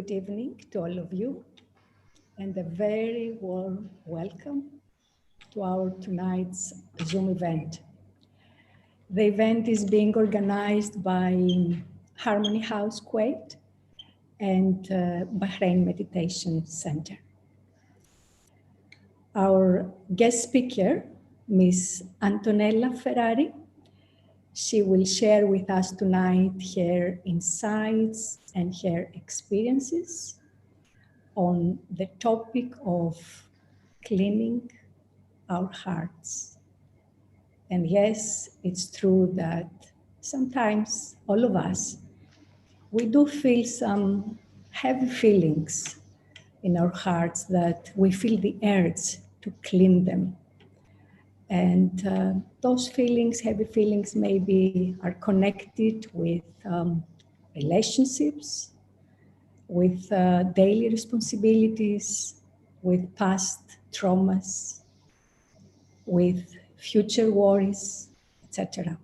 Good evening to all of you, and a very warm welcome to our tonight's Zoom event. The event is being organized by Harmony House Kuwait and Bahrain Meditation Center. Our guest speaker, Ms. Antonella Ferrari, she will share with us tonight her insights and her experiences on the topic of cleaning our hearts. And yes, it's true that sometimes all of us, we do feel some heavy feelings in our hearts that we feel the urge to clean them. And those feelings, heavy feelings, maybe are connected with relationships, with daily responsibilities, with past traumas, with future worries, etc.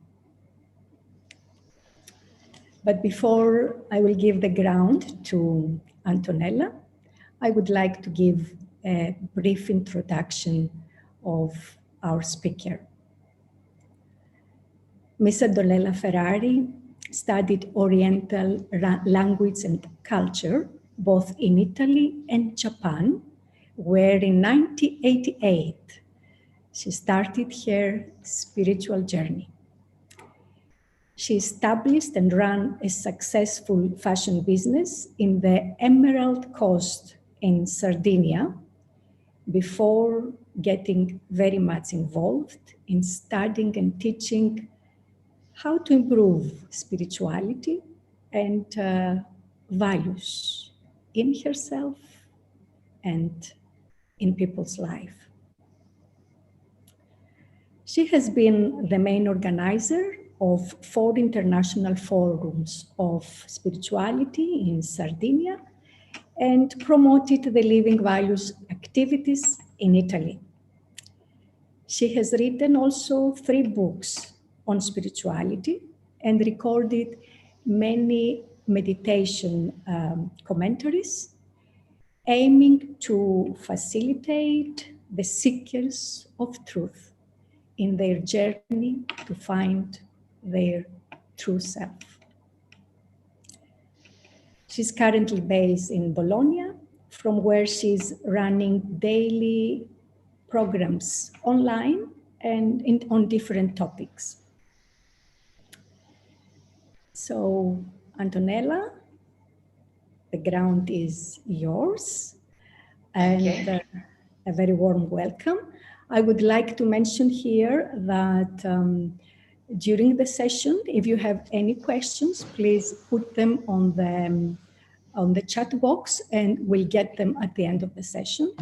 But before I will give the ground to Antonella, I would like to give a brief introduction of our speaker. Ms. Antonella Ferrari studied Oriental language and culture, both in Italy and Japan, where in 1988, she started her spiritual journey. She established and ran a successful fashion business in the Emerald Coast in Sardinia before getting very much involved in studying and teaching how to improve spirituality and values in herself and in people's life. She has been the main organizer of 4 international forums of spirituality in Sardinia and promoted the Living Values activities in Italy. She has written also 3 books on spirituality and recorded many meditation commentaries aiming to facilitate the seekers of truth in their journey to find their true self. She's currently based in Bologna, from where she's running daily programs online and on different topics. So, Antonella, the ground is yours, and a very warm welcome. I would like to mention here that during the session, if you have any questions, please put them on the chat box and we'll get them at the end of the session.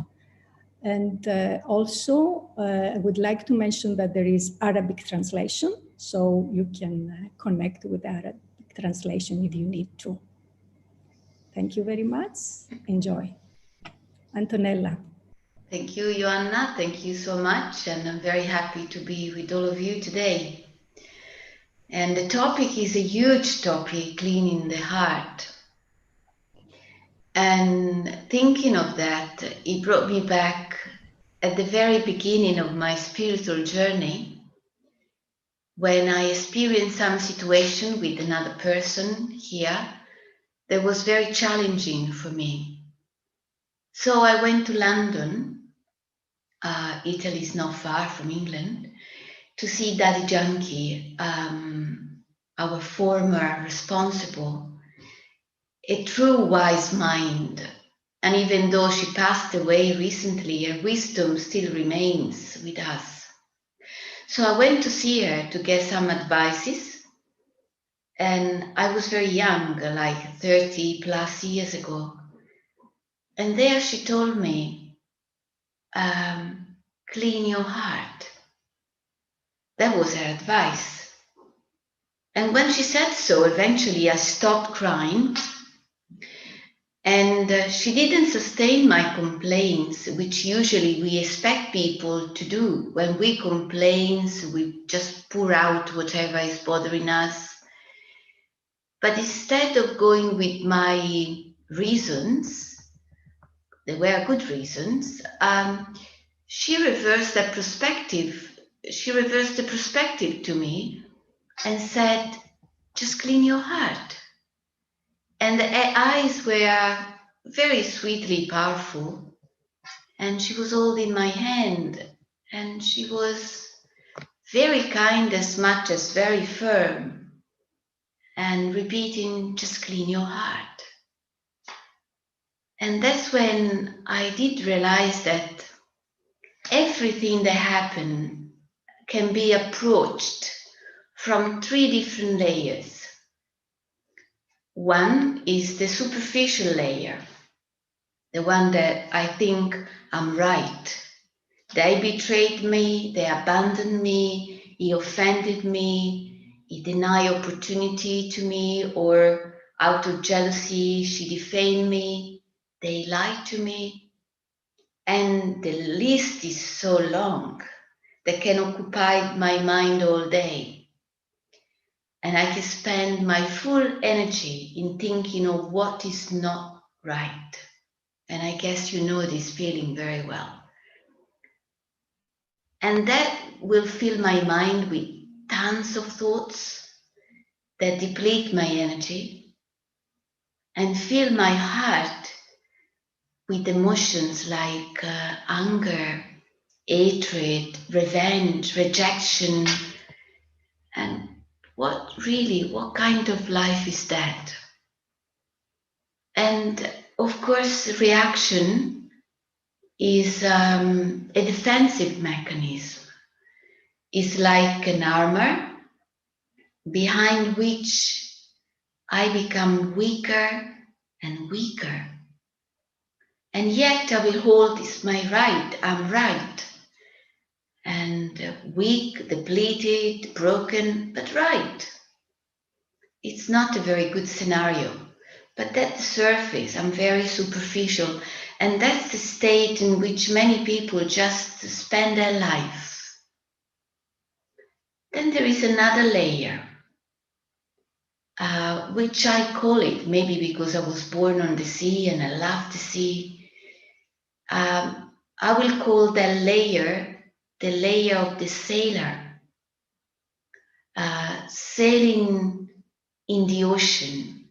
And also, I would like to mention that there is Arabic translation, so you can connect with Arabic translation if you need to. Thank you very much. Enjoy. Antonella. Thank you, Joanna. Thank you so much. And I'm very happy to be with all of you today. And the topic is a huge topic, cleaning the heart. And thinking of that, it brought me back at the very beginning of my spiritual journey, when I experienced some situation with another person here that was very challenging for me. So I went to London. Italy is not far from England, to see Daddy Junkie, our former responsible, a true wise mind. And even though she passed away recently, her wisdom still remains with us. So I went to see her to get some advices. And I was very young, like 30 plus years ago. And there she told me, clean your heart. That was her advice. And when she said so, eventually I stopped crying. And she didn't sustain my complaints, which usually we expect people to do. When we complain, we just pour out whatever is bothering us. But instead of going with my reasons, they were good reasons, she reversed the perspective. She reversed the perspective to me and said, just clean your heart. And the eyes were very sweetly powerful. And she was holding my hand. And she was very kind as much as very firm. And repeating, just clean your heart. And that's when I did realize that everything that happened can be approached from 3 different layers. One is the superficial layer, the one that I think I'm right. They betrayed me, they abandoned me, he offended me, he denied opportunity to me, or out of jealousy, she defamed me, they lied to me. And the list is so long that can occupy my mind all day. And I can spend my full energy in thinking of what is not right. And I guess you know this feeling very well. And that will fill my mind with tons of thoughts that deplete my energy and fill my heart with emotions like anger, hatred, revenge, rejection. And what kind of life is that? And of course, reaction is a defensive mechanism. It's like an armor behind which I become weaker and weaker. And yet I will hold it's my right, I'm right. And weak, depleted, broken, but right. It's not a very good scenario. But at the surface, I'm very superficial. And that's the state in which many people just spend their life. Then there is another layer, which I call it, maybe because I was born on the sea and I love the sea. I will call that layer the layer of the sailor, sailing in the ocean.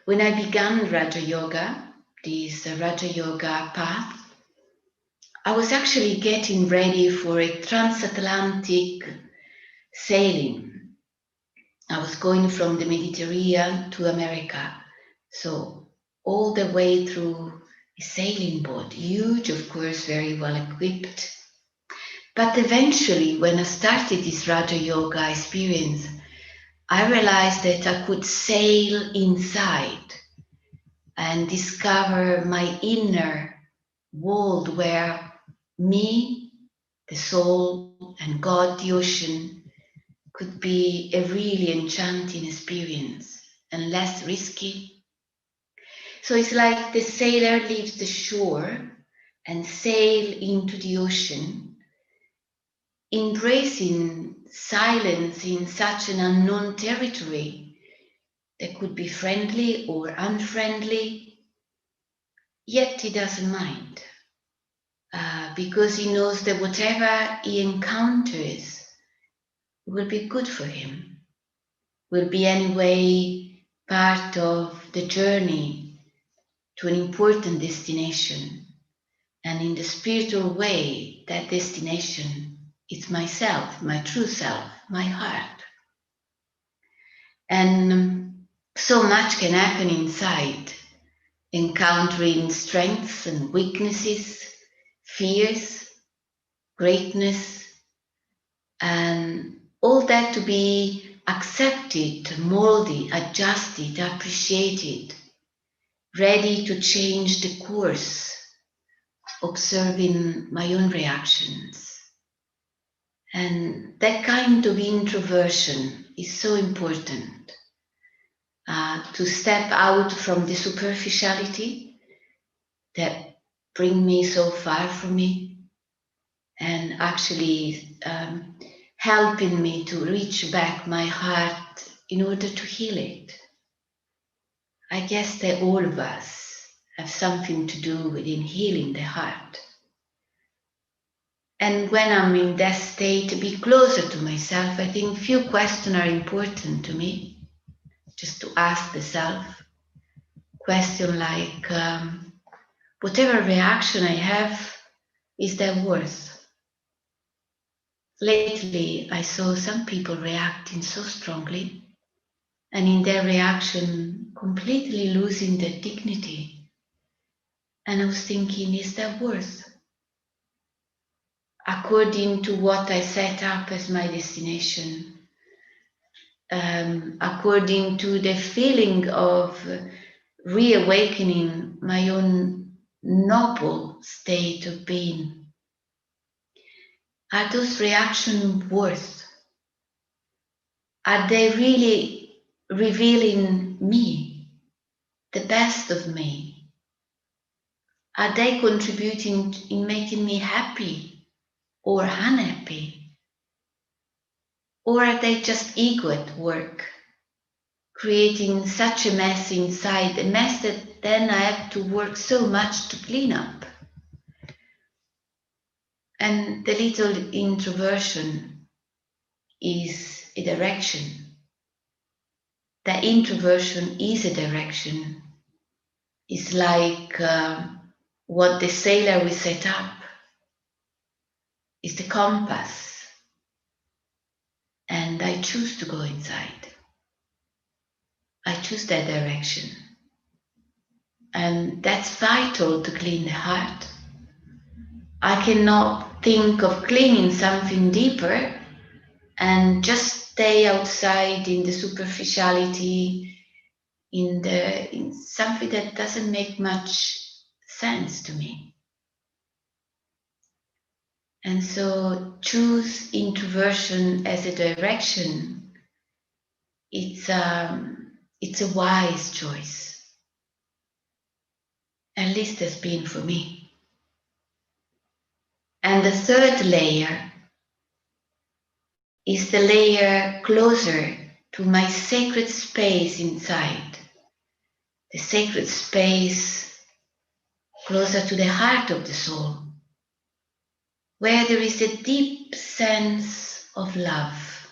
When I began Raja Yoga, this Raja Yoga path, I was actually getting ready for a transatlantic sailing. I was going from the Mediterranean to America. So all the way through a sailing boat, huge, of course, very well equipped. But eventually, when I started this Raja Yoga experience, I realized that I could sail inside and discover my inner world where me, the soul, and God, the ocean, could be a really enchanting experience and less risky. So it's like the sailor leaves the shore and sail into the ocean, embracing silence in such an unknown territory that could be friendly or unfriendly, yet he doesn't mind. Because he knows that whatever he encounters will be good for him, will be anyway part of the journey to an important destination. And in the spiritual way, that destination is myself, my true self, my heart. And so much can happen inside, encountering strengths and weaknesses, fears, greatness, and all that to be accepted, molded, adjusted, appreciated, ready to change the course, observing my own reactions. And that kind of introversion is so important, to step out from the superficiality that bring me so far from me, and actually helping me to reach back my heart in order to heal it. I guess that all of us have something to do with healing the heart. And when I'm in that state, to be closer to myself, I think few questions are important to me, just to ask the self. Question like, whatever reaction I have, is that worth? Lately, I saw some people reacting so strongly, and in their reaction, completely losing their dignity. And I was thinking, is that worth? According to what I set up as my destination, according to the feeling of reawakening my own noble state of being, are those reactions worth? Are they really revealing me, the best of me? Are they contributing in making me happy or unhappy? Or are they just ego at work, creating such a mess inside, a mess that then I have to work so much to clean up? And the little introversion is a direction. The introversion is a direction. It's like what the sailor will set up is the compass. And I choose to go inside. I choose that direction. And that's vital to clean the heart. I cannot think of cleaning something deeper and just stay outside in the superficiality, in something that doesn't make much sense to me. And so choose introversion as a direction. It's a wise choice. At least has been for me. And the third layer is the layer closer to my sacred space inside. The sacred space closer to the heart of the soul, where there is a deep sense of love,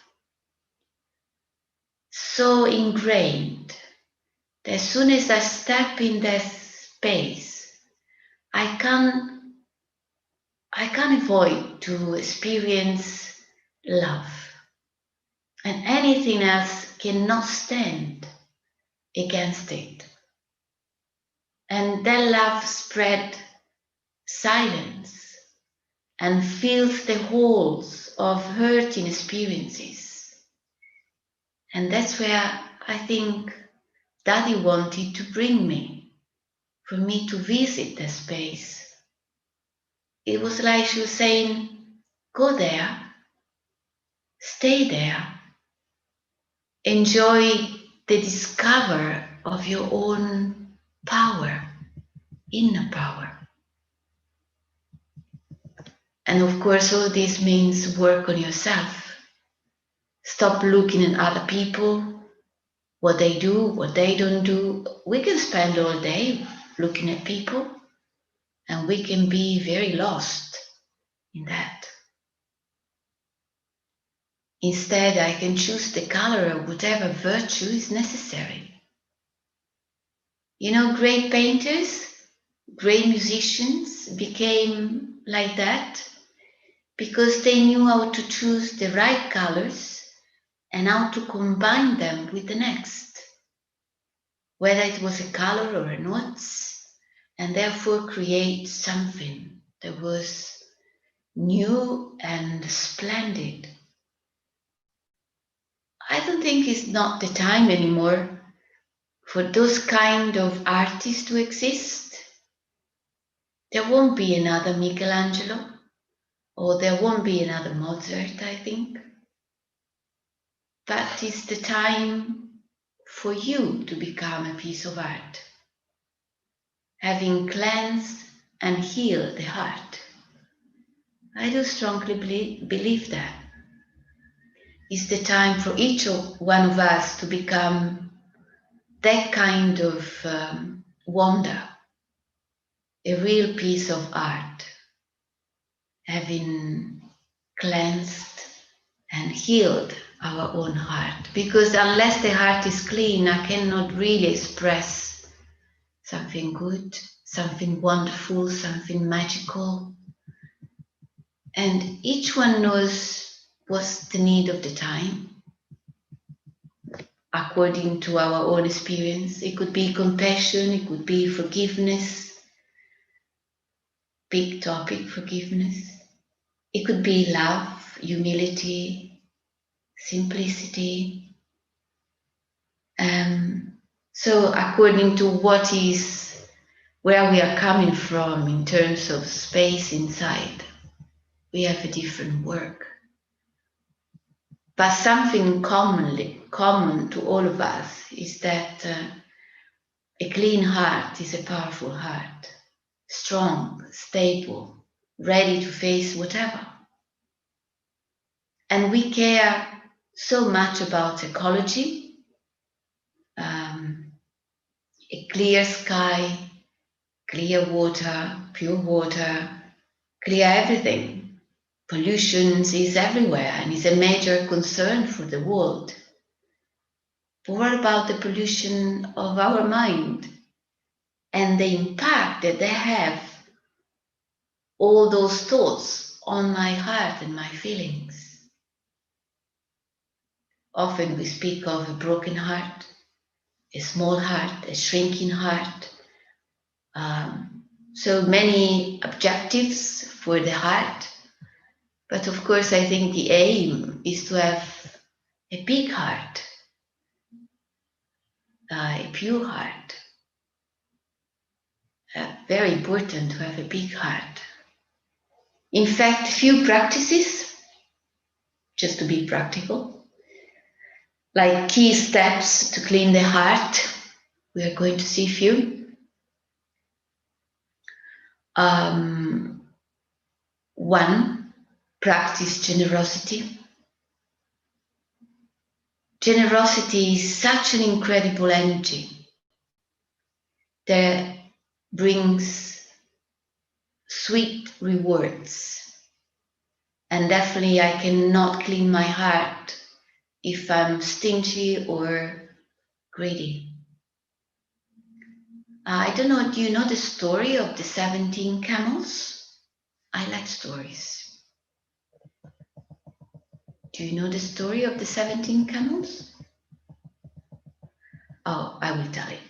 so ingrained that as soon as I step in that space, I can't avoid to experience love. And anything else cannot stand against it. And that love spread silence and fills the holes of hurting experiences. And that's where I think Daddy wanted to bring me, for me to visit the space. It was like she was saying, go there, stay there, enjoy the discover of your own power, inner power. And of course, all this means work on yourself. Stop looking at other people, what they do, what they don't do. We can spend all day looking at people, and we can be very lost in that. Instead, I can choose the color of whatever virtue is necessary. You know, great painters, great musicians became like that because they knew how to choose the right colors and how to combine them with the next, whether it was a color or a notes, and therefore create something that was new and splendid. I don't think it's not the time anymore for those kind of artists to exist. There won't be another Michelangelo, or there won't be another Mozart, I think. But it's the time for you to become a piece of art, having cleansed and healed the heart. I do strongly believe that. It's the time for each one of us to become that kind of wonder, a real piece of art, having cleansed and healed our own heart. Because unless the heart is clean, I cannot really express something good, something wonderful, something magical. And each one knows what's the need of the time, according to our own experience. It could be compassion, it could be forgiveness, big topic, forgiveness. It could be love, humility, simplicity. So according to where we are coming from in terms of space inside, we have a different work. But something common to all of us is that a clean heart is a powerful heart, strong, stable, ready to face whatever. And we care so much about ecology, a clear sky, clear water, pure water, clear everything. Pollution is everywhere and is a major concern for the world. But what about the pollution of our mind and the impact that they have, all those thoughts on my heart and my feelings? Often we speak of a broken heart, a small heart, a shrinking heart. So many objectives for the heart. But of course, I think the aim is to have a big heart, a pure heart. Very important to have a big heart. In fact, few practices, just to be practical, like key steps to clean the heart. We are going to see a few. One, practice generosity. Generosity is such an incredible energy that brings sweet rewards. And definitely I cannot clean my heart if I'm stingy or greedy. I don't know, do you know the story of the 17 camels? I like stories. Do you know the story of the 17 camels? Oh, I will tell it.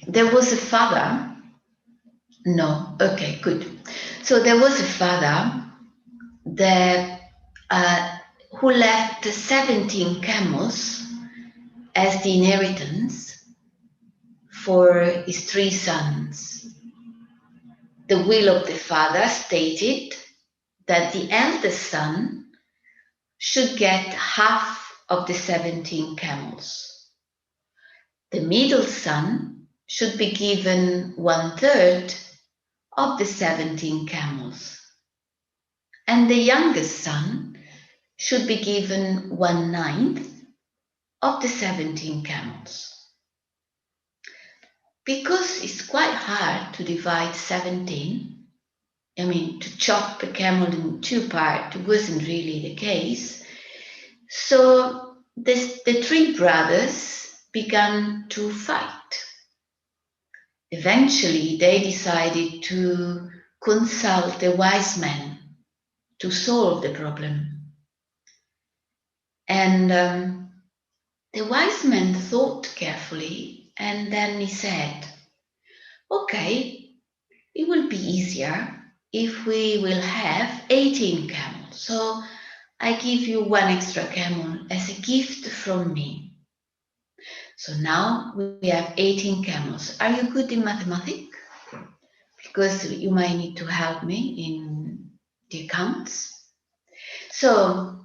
There was a father. No, okay, good. So there was a father that who left 17 camels as the inheritance for his 3 sons. The will of the father stated that the eldest son should get half of the 17 camels. The middle son should be given 1/3 of the 17 camels. And the youngest son should be given 1/9 of the 17 camels. Because it's quite hard to divide 17, to chop a camel in 2 parts wasn't really the case. So the 3 brothers began to fight. Eventually, they decided to consult a wise man to solve the problem. And the wise man thought carefully, and then he said, okay, it will be easier if we will have 18 camels. So I give you 1 extra camel as a gift from me. So now we have 18 camels. Are you good in mathematics? Because you might need to help me in the accounts. So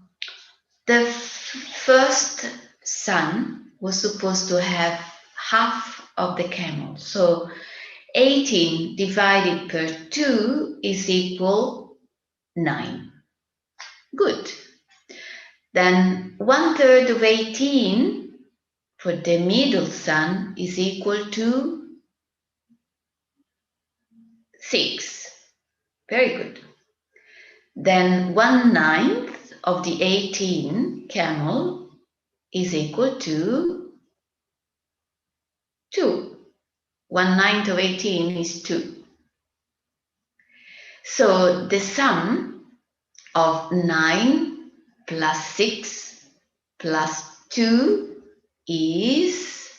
the first son was supposed to have half of the camel. So 18 divided per 2 is equal 9. Good. Then 1/3 of 18 for the middle son is equal to 6. Very good. Then 1/9 of the 18 camel is equal to 2. 1/9 of 18 is 2. So the sum of 9 plus 6 plus 2 is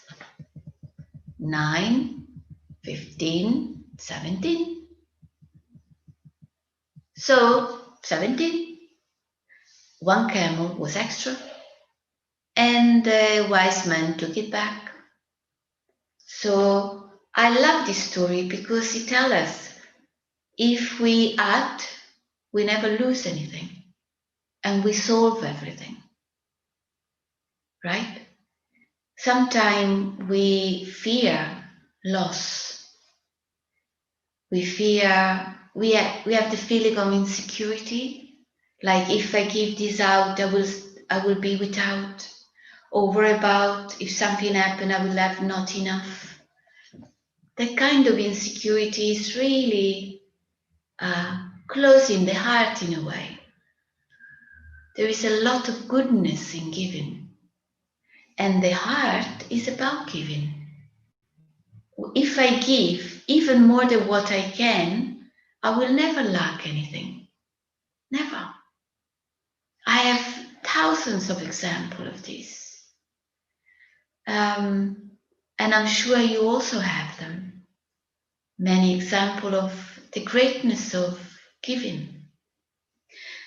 9, 15, 17. So 17. One camel was extra, and the wise man took it back. So I love this story because it tells us if we add, we never lose anything, and we solve everything, right? Sometimes we fear loss. We fear, we have the feeling of insecurity, like if I give this out, I will be without, or worry about if something happens, I will have not enough. That kind of insecurity is really closing the heart in a way. There is a lot of goodness in giving, and the heart is about giving. If I give even more than what I can, I will never lack anything. Never. I have thousands of examples of this. And I'm sure you also have them. Many examples of the greatness of giving.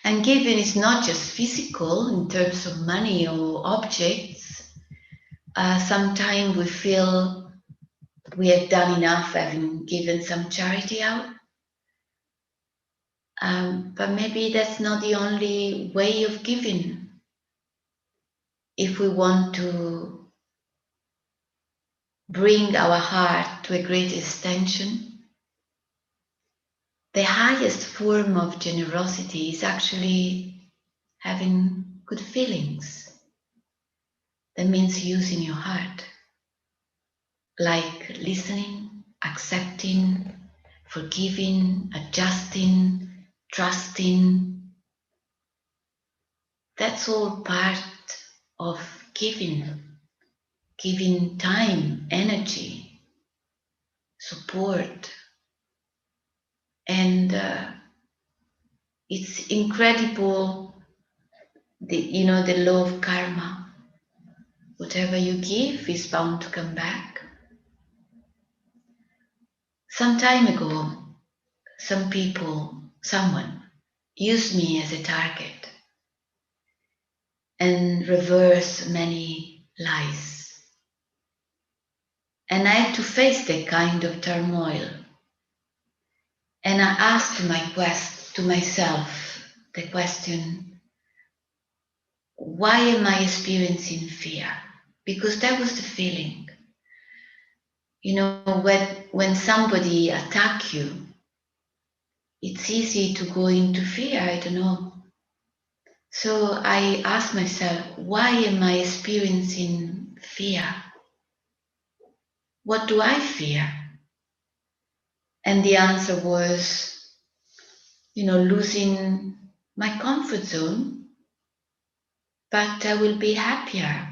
And giving is not just physical in terms of money or objects. Sometimes we feel we have done enough having given some charity out. But maybe that's not the only way of giving. If we want to bring our heart to a great extension, the highest form of generosity is actually having good feelings. That means using your heart, like listening, accepting, forgiving, adjusting, trusting. That's all part of giving time, energy, support. And it's incredible, the law of karma. Whatever you give is bound to come back. Some time ago, someone used me as a target and reversed many lies. And I had to face that kind of turmoil. And I asked myself the question, why am I experiencing fear? Because that was the feeling. When somebody attacks you, it's easy to go into fear, I don't know. So I asked myself, why am I experiencing fear? What do I fear? And the answer was, losing my comfort zone, but I will be happier,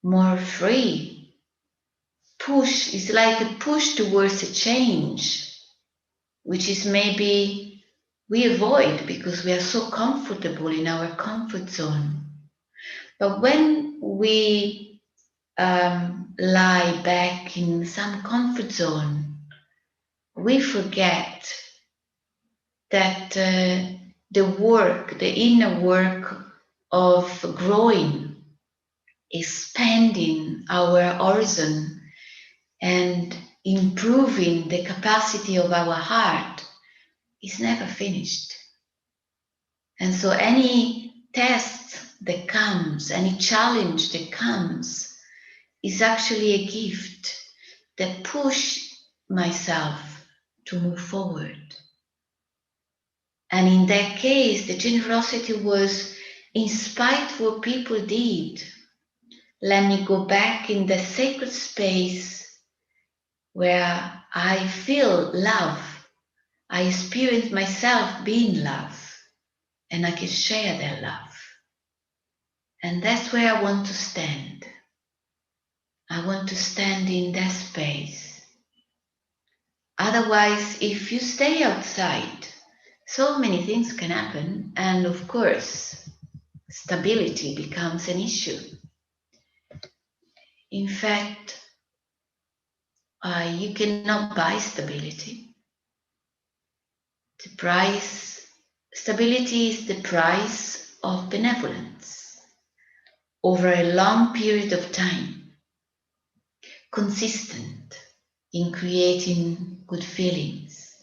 more free. Push is like a push towards a change, which is maybe we avoid because we are so comfortable in our comfort zone. But when we lie back in some comfort zone, we forget that the inner work of growing, expanding our horizon, and improving the capacity of our heart is never finished. And so any test that comes, any challenge that comes, is actually a gift that pushes myself to move forward. And in that case, the generosity was, in spite of what people did, let me go back in the sacred space where I feel love I experience myself being love, and I can share that love. And that's where I want to stand. I want to stand in that space. Otherwise, if you stay outside, so many things can happen. And of course, stability becomes an issue. In fact, you cannot buy stability. Stability is the price of benevolence over a long period of time, consistent in creating good feelings.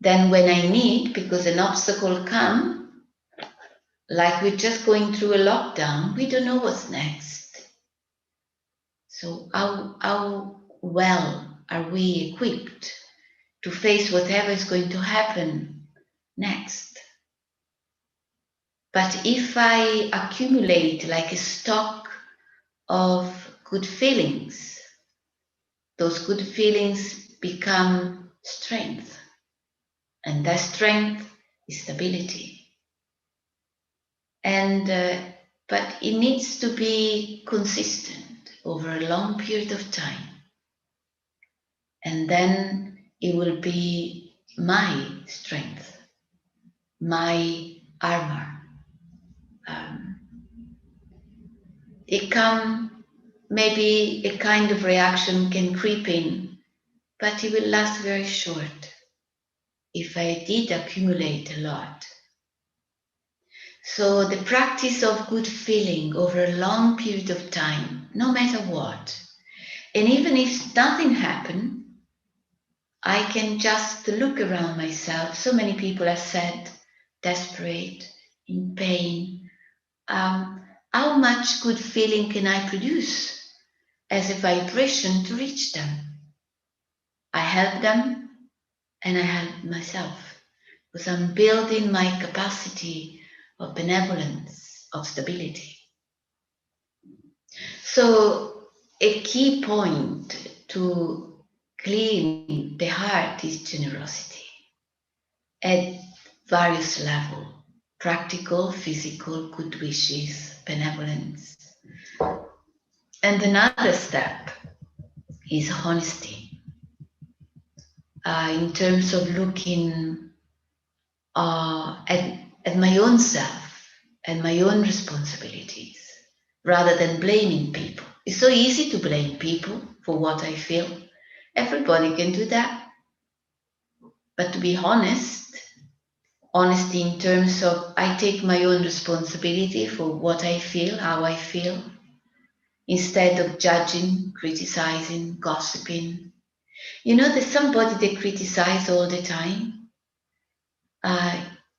Then when I need, because an obstacle comes, like we're just going through a lockdown, we don't know what's next. So how well are we equipped to face whatever is going to happen next? But if I accumulate like a stock of good feelings, those good feelings become strength. And that strength is stability. And but it needs to be consistent over a long period of time. And then it will be my strength, my armor. Maybe a kind of reaction can creep in, but it will last very short if I did accumulate a lot. So the practice of good feeling over a long period of time, no matter what, and even if nothing happened, I can just look around myself. So many people are sad, desperate, in pain. How much good feeling can I produce as a vibration to reach them? I help them and I help myself because I'm building my capacity of benevolence, of stability. So a key point to clean the heart is generosity at various levels: practical, physical, good wishes, benevolence. And another step is honesty. In terms of looking at my own self and my own responsibilities, rather than blaming people. It's so easy to blame people for what I feel. Everybody can do that. But to be honest, honesty in terms of I take my own responsibility for what I feel, how I feel, instead of judging, criticizing, gossiping. You know, there's somebody they criticize all the time.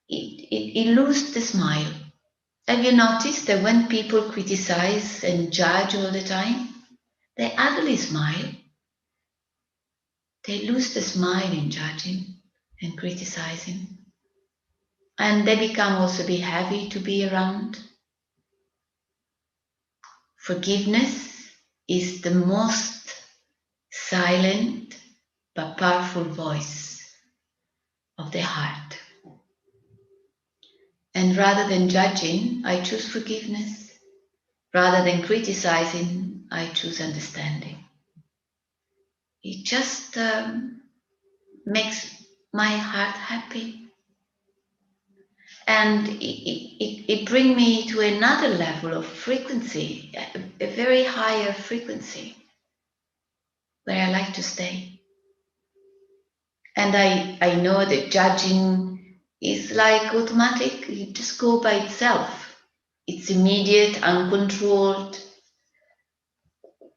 It loses the smile. Have you noticed that when people criticize and judge all the time, they hardly smile? They lose the smile in judging and criticizing. And they become also a bit heavy to be around. Forgiveness is the most silent but powerful voice of the heart. And rather than judging, I choose forgiveness. Rather than criticizing, I choose understanding. It just makes my heart happy. And it brings me to another level of frequency, a very higher frequency, where I like to stay. And I know that judging is like automatic, you just go by itself. It's immediate, uncontrolled,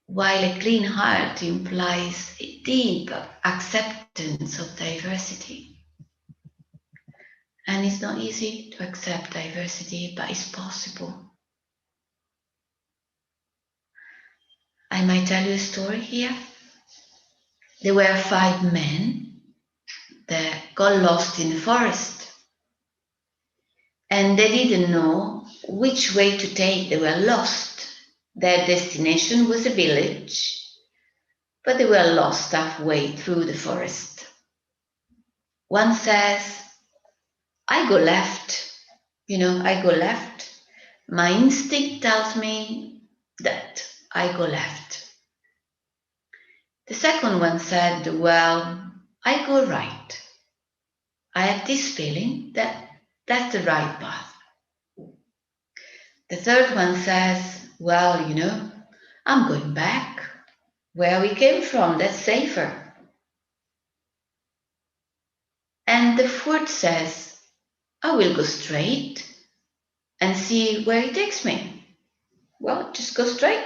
while a clean heart implies a deep acceptance of diversity. And it's not easy to accept diversity, but it's possible. I might tell you a story here. There were 5 men that got lost in the forest. And they didn't know which way to take. They were lost. Their destination was a village, but they were lost halfway through the forest. One says, I go left. I go left. My instinct tells me that I go left. The second one said, well, I go right. I have this feeling that that's the right path. The third one says, well, I'm going back where we came from. That's safer. And the fourth says, I will go straight and see where it takes me. Well, just go straight.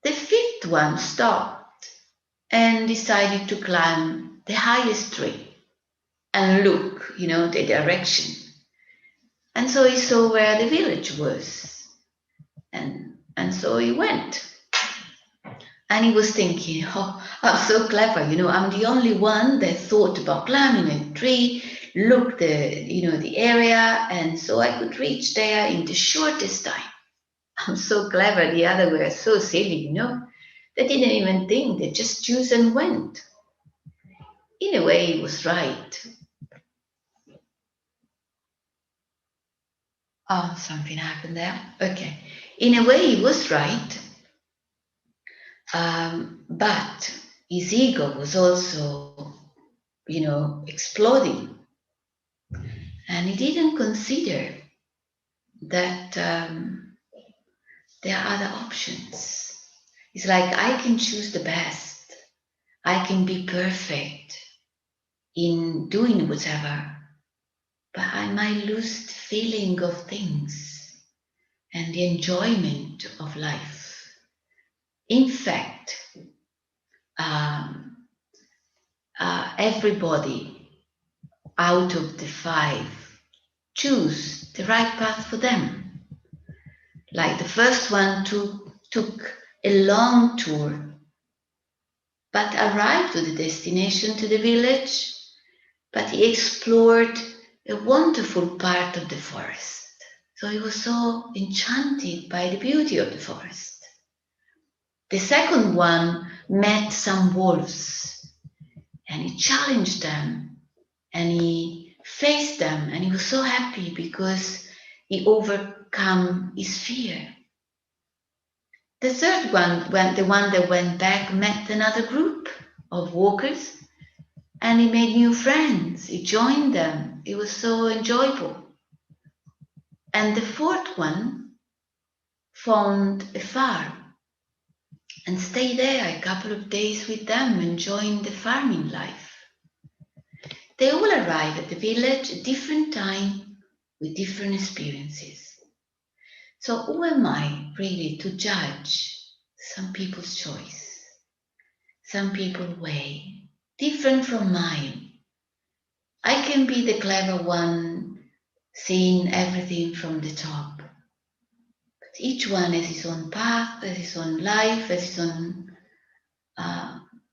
The fifth one stopped and decided to climb the highest tree and look, the direction. And so he saw where the village was. And so he went. And he was thinking, oh, I'm so clever, I'm the only one that thought about climbing a tree, looked the area, and so I could reach there in the shortest time. I'm so clever, the others were so silly, They didn't even think, they just chose and went. In a way, he was right. Oh, something happened there. Okay. In a way, he was right. But his ego was also, exploding. And he didn't consider that there are other options. It's like, I can choose the best. I can be perfect in doing whatever. But I might lose the feeling of things and the enjoyment of life. In fact, everybody out of the 5 choose the right path for them. Like the first one took a long tour, but arrived to the destination, to the village, but he explored a wonderful part of the forest. So he was so enchanted by the beauty of the forest. The second one met some wolves and he challenged them and he faced them and he was so happy because he overcome his fear. The third one, the one that went back, met another group of walkers and he made new friends. He joined them. It was so enjoyable. And the fourth one found a farm and stayed there a couple of days with them, enjoying the farming life. They all arrive at the village at different time with different experiences. So who am I really to judge some people's choice, some people's way, different from mine? I can be the clever one, seeing everything from the top. But each one has his own path, has his own life, has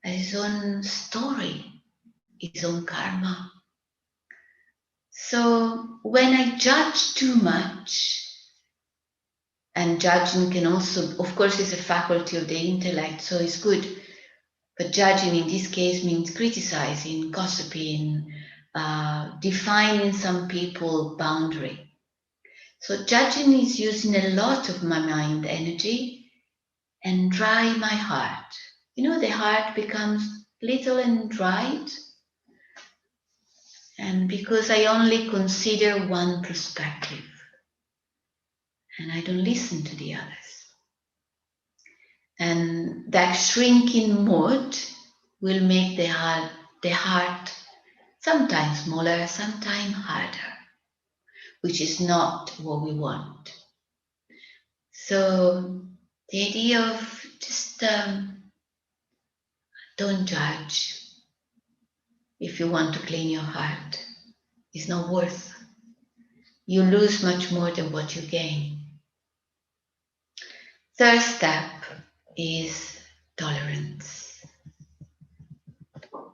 his own story, his own karma. So when I judge too much, and judging can also, of course, is a faculty of the intellect, so it's good. But judging in this case means criticizing, gossiping, defining some people's boundary. So judging is using a lot of my mind energy and dry my heart. The heart becomes little and dried. And because I only consider one perspective and I don't listen to the others. And that shrinking mode will make the heart sometimes smaller, sometimes harder, which is not what we want. So the idea of just don't judge if you want to clean your heart is not worth. You lose much more than what you gain. Third step is tolerance.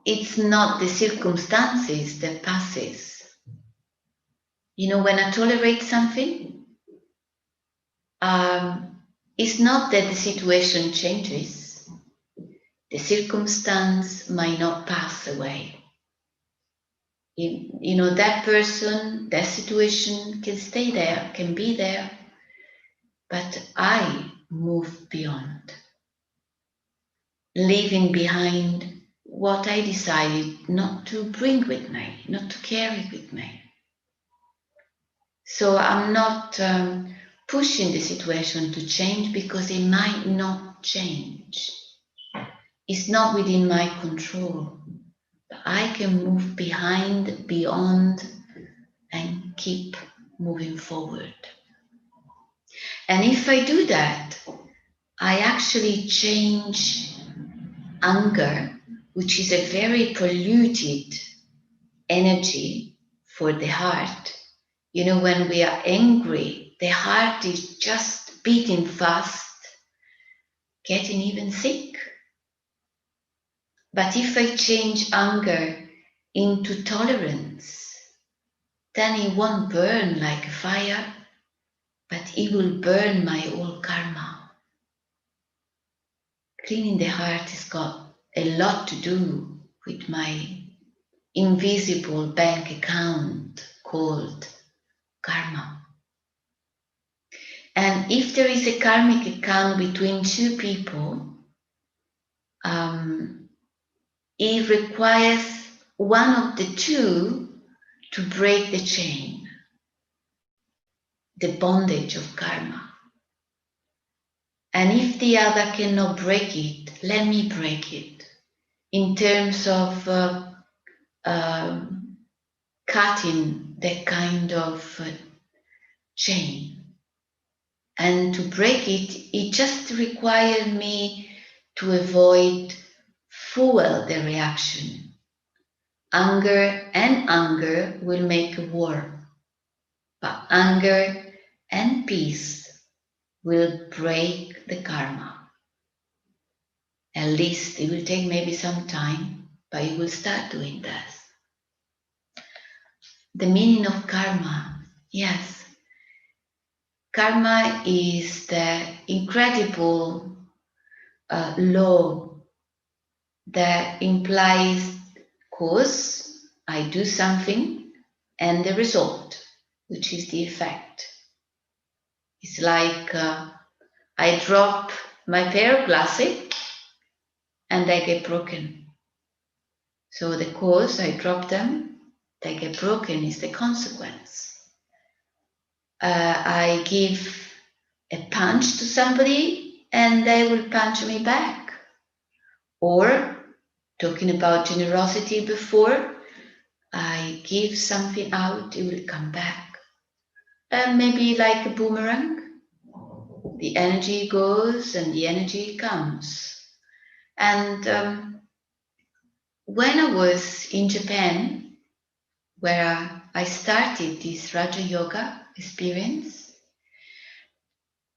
It's not the circumstances that passes. When I tolerate something, it's not that the situation changes. The circumstance might not pass away, You know, that person, that situation can stay there, can be there, but I move beyond, leaving behind what I decided not to bring with me, not to carry with me. So I'm not pushing the situation to change because it might not change. It's not within my control. But I can move behind, beyond, and keep moving forward. And if I do that, I actually change anger, which is a very polluted energy for the heart. You know, when we are angry, the heart is just beating fast, getting even sick. But if I change anger into tolerance, then it won't burn like a fire, but it will burn my old karma. Cleaning the heart has got a lot to do with my invisible bank account called karma. And if there is a karmic account between two people, it requires one of the two to break the chain, the bondage of karma. And if the other cannot break it, let me break it in terms of cutting that kind of chain. And to break it, it just requires me to avoid fuel the reaction. Anger and anger will make a war, but anger and peace will break the karma. At least it will take maybe some time, but it will start doing that. The meaning of karma, yes. Karma is the incredible law that implies cause, I do something, and the result, which is the effect. It's like I drop my pair of glasses and they get broken. So the cause, I drop them, they get broken, is the consequence. I give a punch to somebody and they will punch me back. Or, talking about generosity before, I give something out, it will come back. And maybe like a boomerang, the energy goes and the energy comes. And when I was in Japan, where I started this Raja Yoga experience,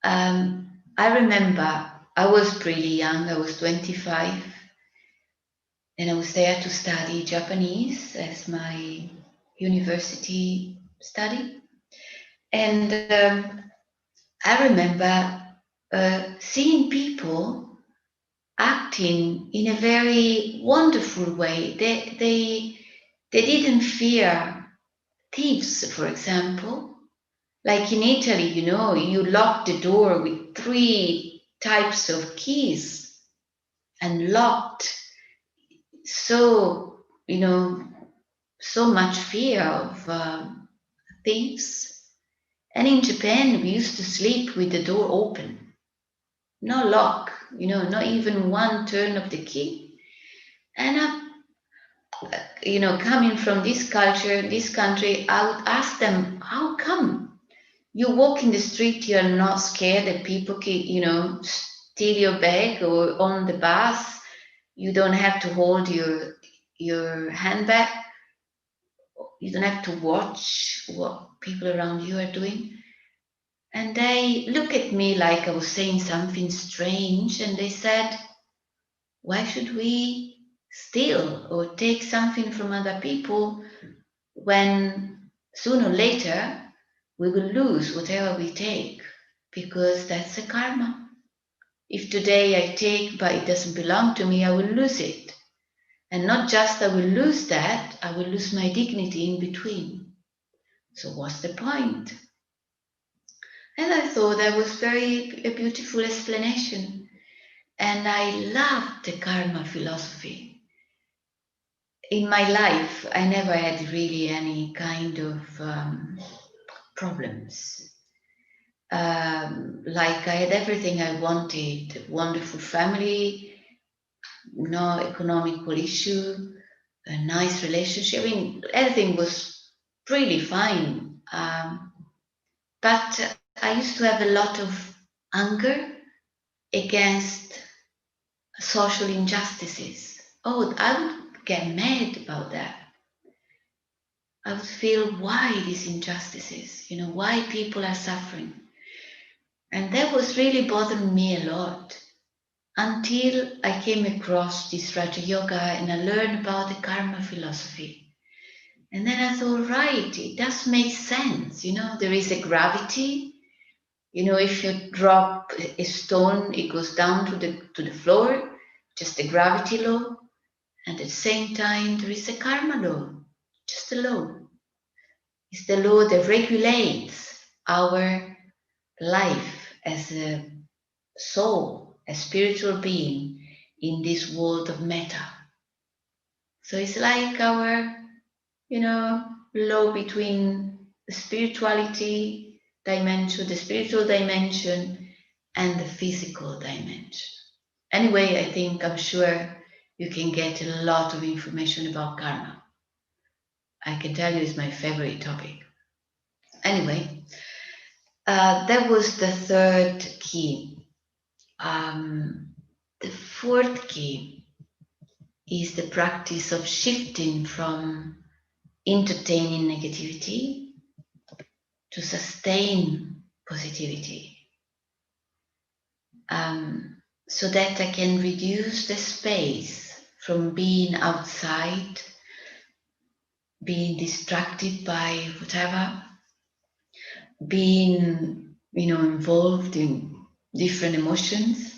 I remember I was pretty young, I was 25, and I was there to study Japanese as my university study. And I remember seeing people acting in a very wonderful way. They didn't fear thieves, for example. Like in Italy, you know, you lock the door with 3 types of keys and locked. So, you know, so much fear of thieves. And in Japan, we used to sleep with the door open. No lock, you know, not even one turn of the key. And you know, coming from this culture, this country, I would ask them, how come you walk in the street, you're not scared that people can, you know, steal your bag, or on the bus, you don't have to hold your handbag, you don't have to watch what people around you are doing. And they look at me like I was saying something strange, and they said, why should we steal or take something from other people when sooner or later we will lose whatever we take? Because that's a karma. If today I take but it doesn't belong to me, I will lose it. And not just I will lose that, I will lose my dignity in between. So what's the point? And I thought that was a beautiful explanation. And I loved the karma philosophy. In my life, I never had really any kind of problems. Like I had everything I wanted, a wonderful family, no economical issue, a nice relationship. I mean, everything was really fine. But I used to have a lot of anger against social injustices. Oh, I would get mad about that. I would feel why these injustices, why people are suffering. And that was really bothering me a lot until I came across this Raja Yoga and I learned about the karma philosophy. And then I thought, right, it does make sense. There is a gravity. If you drop a stone, it goes down to the floor, just a gravity law. And at the same time, there is a karma law, just a law. It's the law that regulates our life as a soul, a spiritual being in this world of matter. So it's like our, law between the spirituality dimension, the spiritual dimension, and the physical dimension. Anyway, I'm sure you can get a lot of information about karma. I can tell you it's my favorite topic. Anyway, that was the third key. The fourth key is the practice of shifting from entertaining negativity to sustain positivity, so that I can reduce the space from being outside, being distracted by whatever, being involved in different emotions,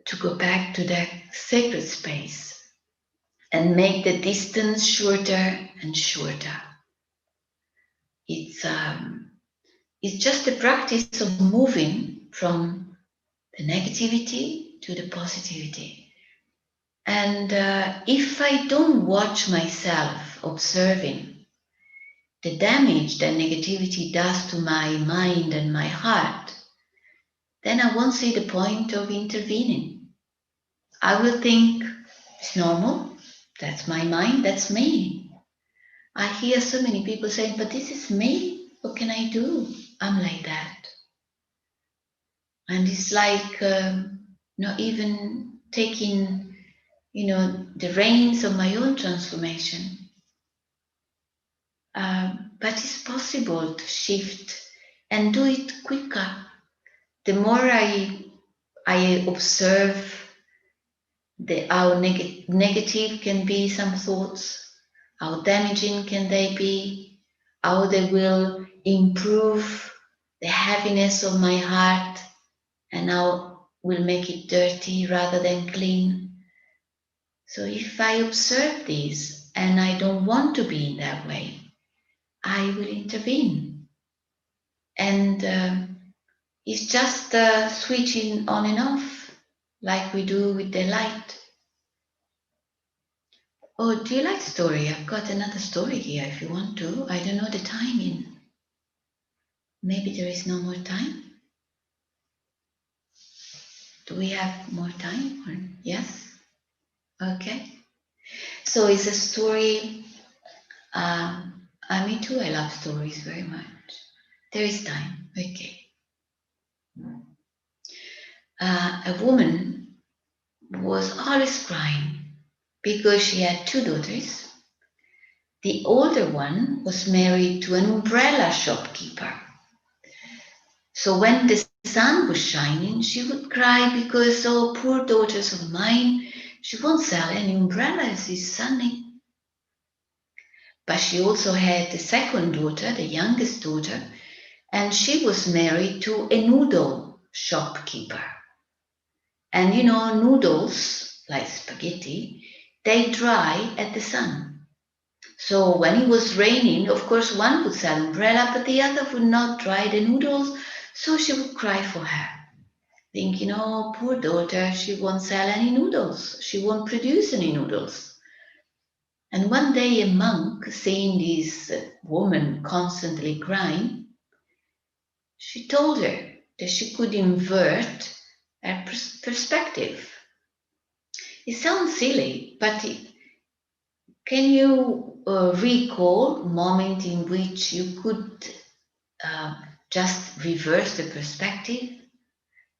to go back to that sacred space and make the distance shorter and shorter. It's just a practice of moving from the negativity to the positivity. And if I don't watch myself observing the damage that negativity does to my mind and my heart, then I won't see the point of intervening. I will think it's normal, that's my mind, that's me. I hear so many people saying, but this is me, what can I do? I'm like that. And it's like not even taking, the reins of my own transformation. But it's possible to shift and do it quicker. The more I observe how negative can be some thoughts, how damaging can they be, how they will improve the heaviness of my heart, and how will make it dirty rather than clean. So if I observe this and I don't want to be in that way, I will intervene. And it's just switching on and off like we do with the light. Oh, do you like story? I've got another story here if you want to. I don't know the timing. Maybe there is no more time. Do we have more time? Or yes? Okay. So it's a story. Me too, I love stories very much. There is time. Okay. A woman was always crying because she had two daughters. The older one was married to an umbrella shopkeeper. So when the sun was shining, she would cry because, oh, poor daughters of mine, she won't sell any umbrellas, it's sunny. But she also had the second daughter, the youngest daughter, and she was married to a noodle shopkeeper. And noodles, like spaghetti, they dry at the sun. So when it was raining, of course, one would sell umbrella, but the other would not dry the noodles. So she would cry for her, thinking, oh, poor daughter, she won't sell any noodles. She won't produce any noodles. And one day a monk, seeing this woman constantly crying, she told her that she could invert her perspective. It sounds silly, but can you recall a moment in which you could just reverse the perspective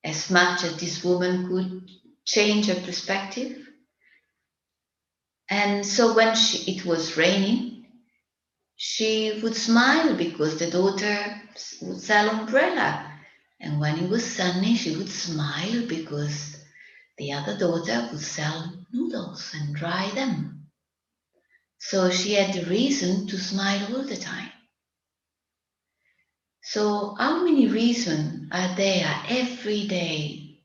as much as this woman could change her perspective? And so when it was raining, she would smile because the daughter would sell umbrella. And when it was sunny, she would smile because the other daughter would sell noodles and dry them. So she had the reason to smile all the time. So how many reasons are there every day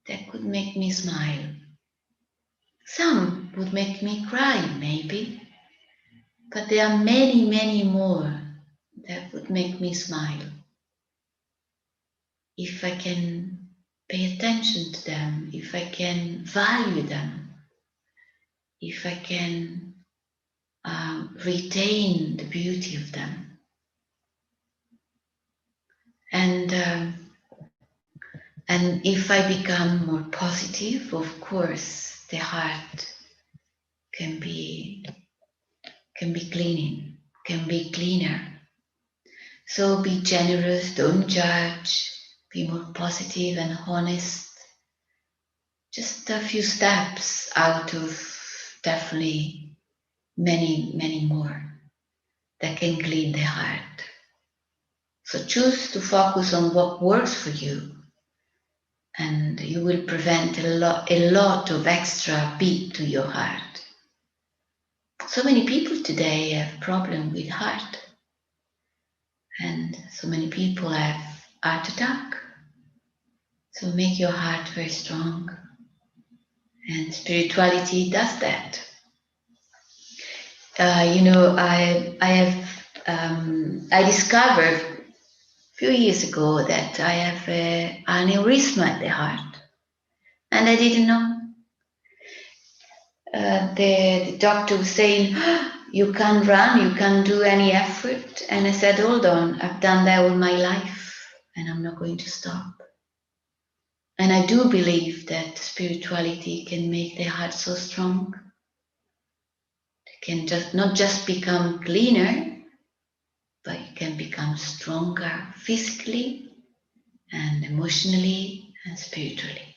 that could make me smile? Some would make me cry, maybe, but there are many, many more that would make me smile. If I can pay attention to them, if I can value them, if I can retain the beauty of them. And if I become more positive, of course, the heart can be cleaning, can be cleaner. So be generous, don't judge, be more positive and honest. Just a few steps out of definitely many, many more that can clean the heart. So choose to focus on what works for you, and you will prevent a lot of extra beat to your heart. So many people today have problem with heart, and so many people have heart attack. So make your heart very strong, and spirituality does that. I discovered a few years ago that I have an aneurysma at the heart, and I didn't know. The doctor was saying, you can't run, you can't do any effort. And I said, hold on, I've done that all my life and I'm not going to stop. And I do believe that spirituality can make the heart so strong. It can not just become cleaner, but it can become stronger physically and emotionally and spiritually.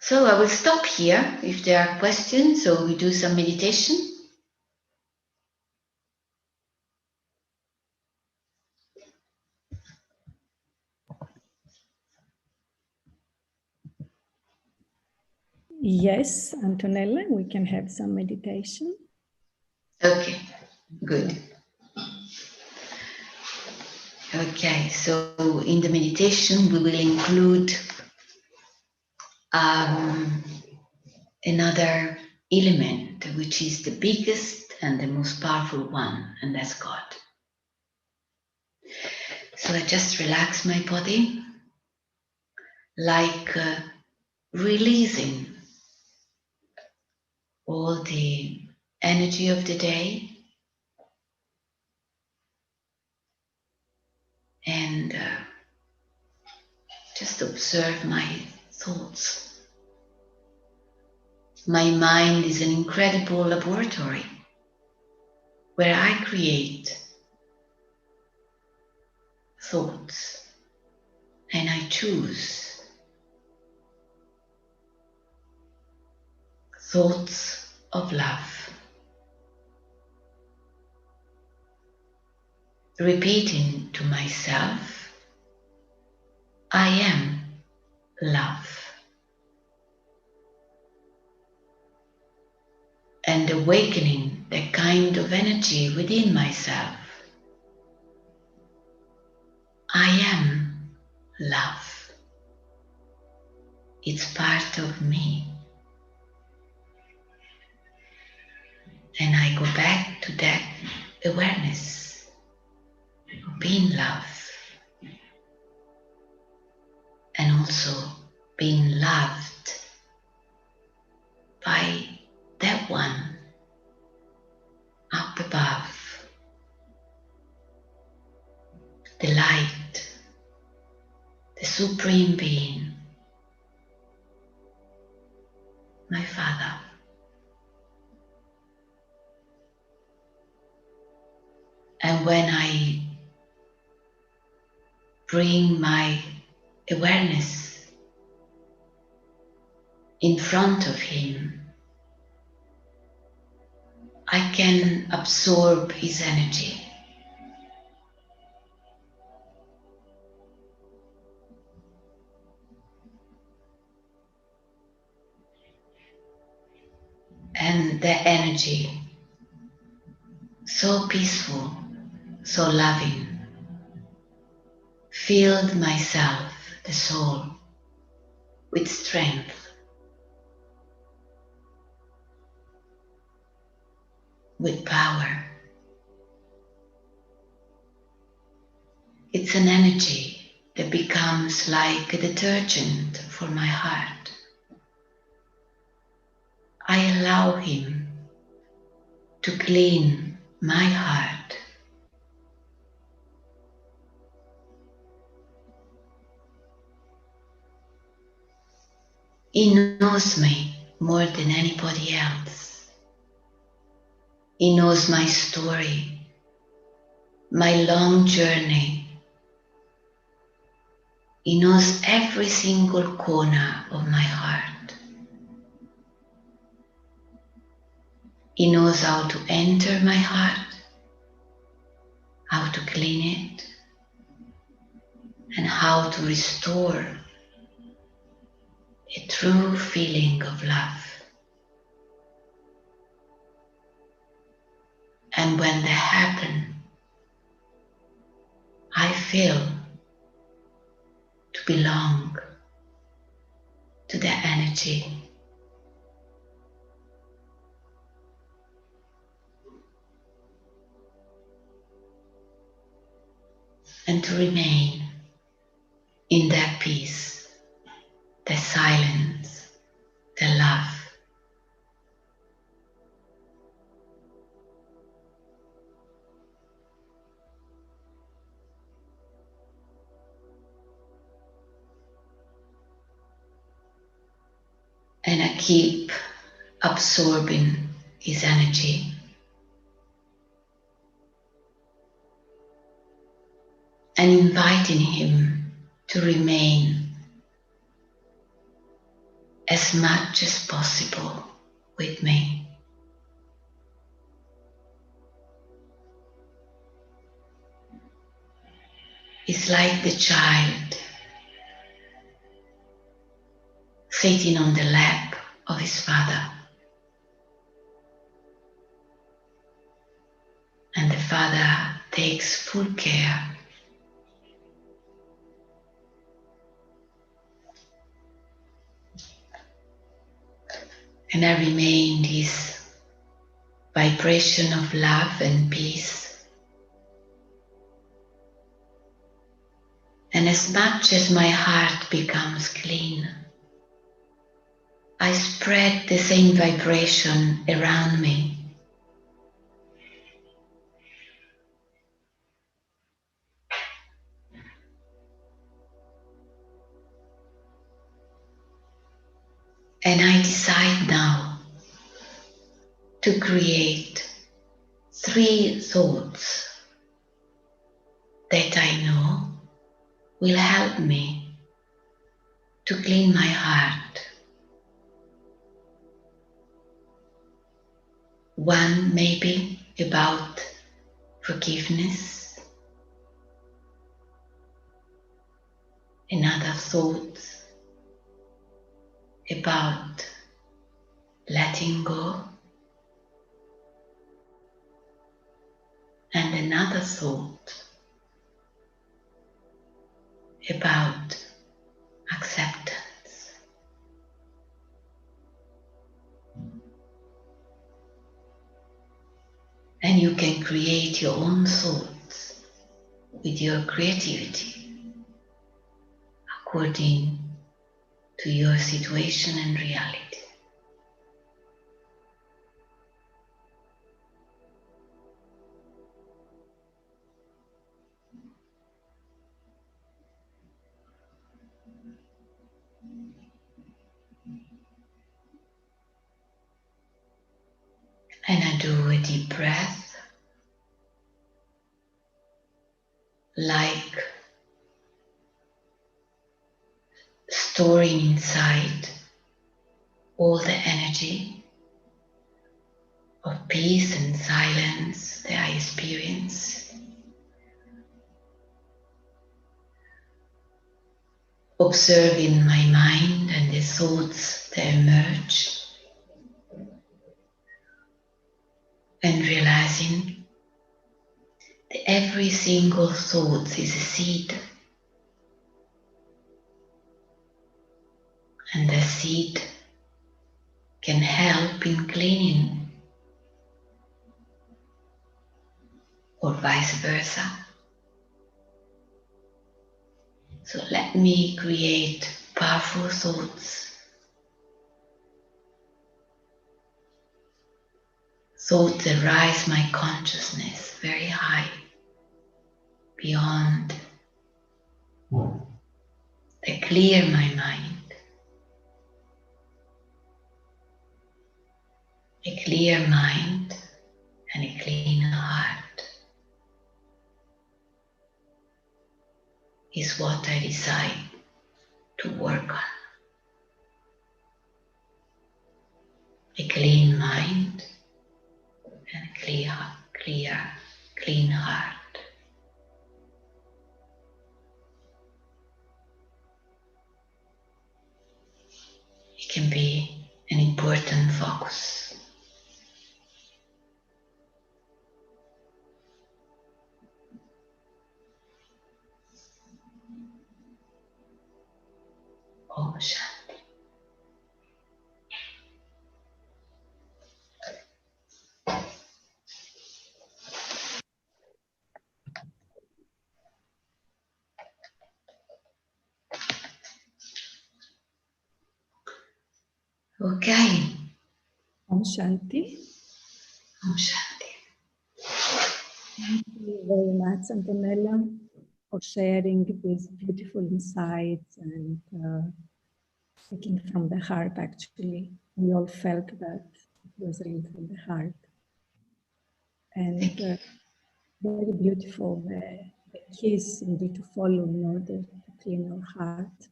So I will stop here if there are questions, or we do some meditation. Yes, Antonella, we can have some meditation. Okay, good. Okay, so in the meditation we will include another element, which is the biggest and the most powerful one, and that's God. So I just relax my body, like releasing all the energy of the day, and just observe my thoughts. My mind is an incredible laboratory where I create thoughts and I choose thoughts of love. Repeating to myself, I am love. And awakening that kind of energy within myself. I am love. It's part of me. And I go back to that awareness of being love and also being loved by that one up above, the light, the supreme being, my Father. And when I bring my awareness in front of him, I can absorb his energy. And that energy, so peaceful, so loving, filled myself, the soul, with strength, with power. It's an energy that becomes like a detergent for my heart. I allow him to clean my heart. He knows me more than anybody else. He knows my story, my long journey. He knows every single corner of my heart. He knows how to enter my heart, how to clean it, and how to restore a true feeling of love. And when that happens, I feel to belong to that energy. And to remain in that peace, that silence, that love. And I keep absorbing his energy and inviting him to remain as much as possible with me. It's like the child sitting on the lap of his father, and the father takes full care. And I remain this vibration of love and peace. And as much as my heart becomes clean, I spread the same vibration around me. And I decide now to create 3 thoughts that I know will help me to clean my heart. One maybe about forgiveness, another thought about letting go, and another thought about acceptance. And you can create your own thoughts with your creativity according to your situation and reality. And I do a deep breath, like storing inside all the energy of peace and silence that I experience. Observing my mind and the thoughts that emerge, and realizing that every single thought is a seed, and the seed can help in cleaning, or vice versa. So let me create powerful thoughts, thoughts that rise my consciousness very high, beyond, that clear my mind. A clear mind and a clean heart is what I decide to work on. A clean mind and a clean heart. It can be an important focus. Om Shanti. Okay. Om Shanti. Om Shanti. Thank you very much, Antonella, for sharing these beautiful insights and speaking from the heart, actually. We all felt that it was really from the heart. And very beautiful, the keys indeed to follow in order to clean our heart.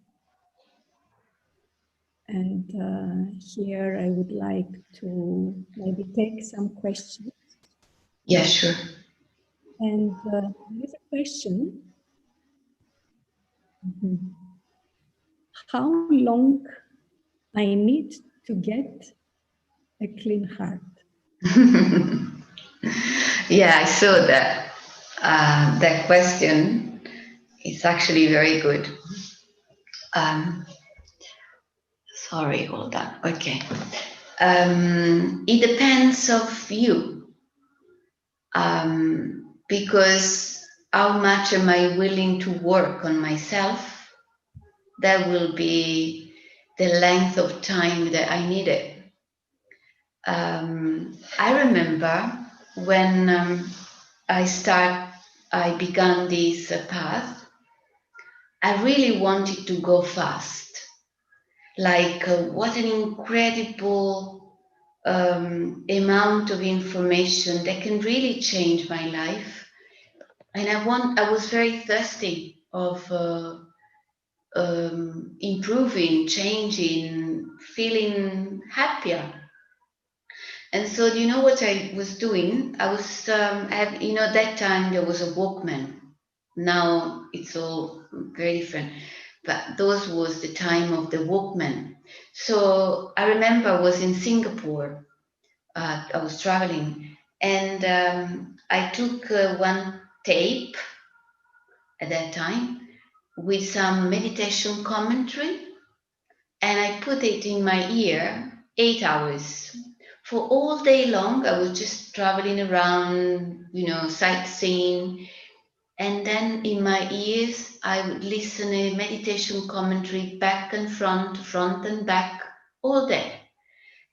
And here I would like to maybe take some questions. Yeah, sure. And there is a question. How long I need to get a clean heart? Yeah, I saw that. That question is actually very good. Sorry, hold on. Okay. It depends of you. Because how much am I willing to work on myself? That will be the length of time that I need it. I remember when I began this path, I really wanted to go fast. Like what an incredible amount of information that can really change my life. And I was very thirsty of improving, changing, feeling happier. And so, do you know what I was doing? I was, that time there was a Walkman. Now it's all very different. But those was the time of the Walkman. So I remember I was in Singapore. I was traveling, and I took one tape at that time with some meditation commentary, and I put it in my ear 8 hours for all day long, I was just traveling around, sightseeing. And then in my ears, I would listen a meditation commentary back and front and back all day.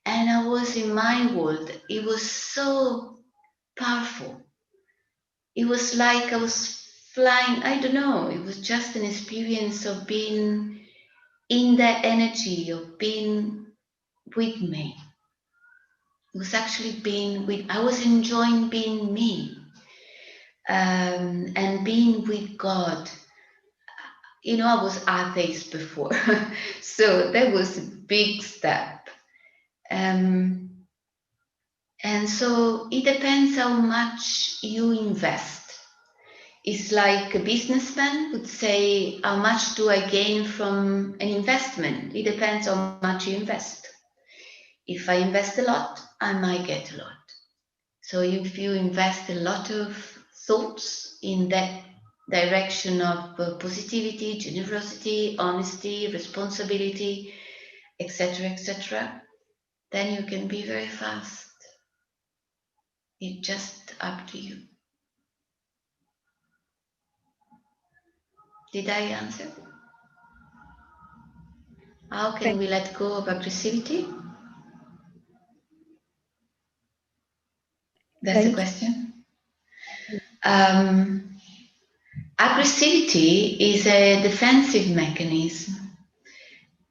And I was in my world. It was so powerful. It was like I was flying. I don't know. It was just an experience of being in that energy, of being with me. It was actually I was enjoying being me, and being with God. I was atheist before, so that was a big step. And so it depends how much you invest. It's like a businessman would say, how much do I gain from an investment? It depends how much you invest. If I invest a lot, I might get a lot. So if you invest a lot of thoughts in that direction of positivity, generosity, honesty, responsibility, etc., then you can be very fast. It's just up to you. Did I answer? How can we let go of aggressivity? That's the question. Aggressivity is a defensive mechanism.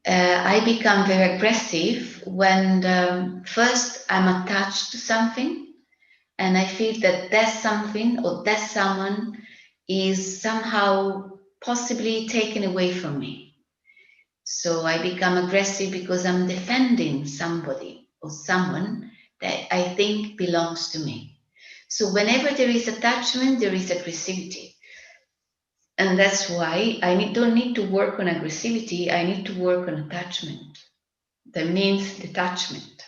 I become very aggressive when first I'm attached to something and I feel that that something or that someone is somehow possibly taken away from me. So I become aggressive because I'm defending somebody or someone that I think belongs to me. So whenever there is attachment, there is aggressivity. And that's why I don't need to work on aggressivity, I need to work on attachment. That means detachment.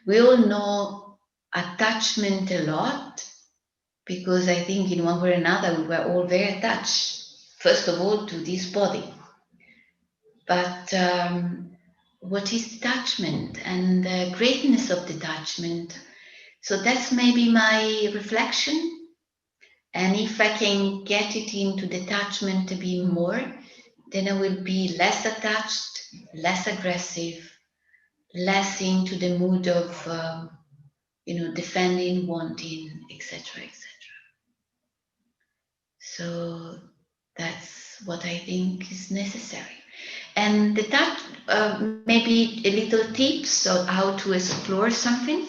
We all know attachment a lot because I think in one way or another we were all very attached, first of all to this body. But what is detachment and the greatness of detachment? So that's maybe my reflection. And if I can get it into detachment a bit more, then I will be less attached, less aggressive, less into the mood of, defending, wanting, etc., etc. So that's what I think is necessary. And maybe a little tips on how to explore something.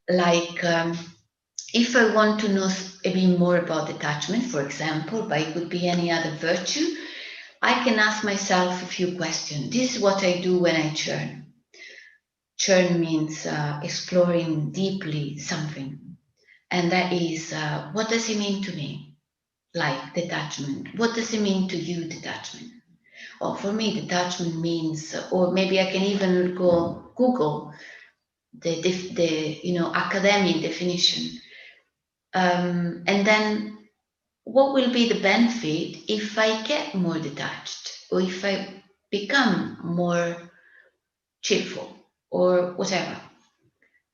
Like if I want to know a bit more about detachment, for example, but it could be any other virtue, I can ask myself a few questions. This is what I do when I churn. Churn means exploring deeply something. And that is, what does it mean to me? Like detachment. What does it mean to you, detachment? Well, for me, detachment means, or maybe I can even go Google the academic definition. And then what will be the benefit if I get more detached or if I become more cheerful or whatever?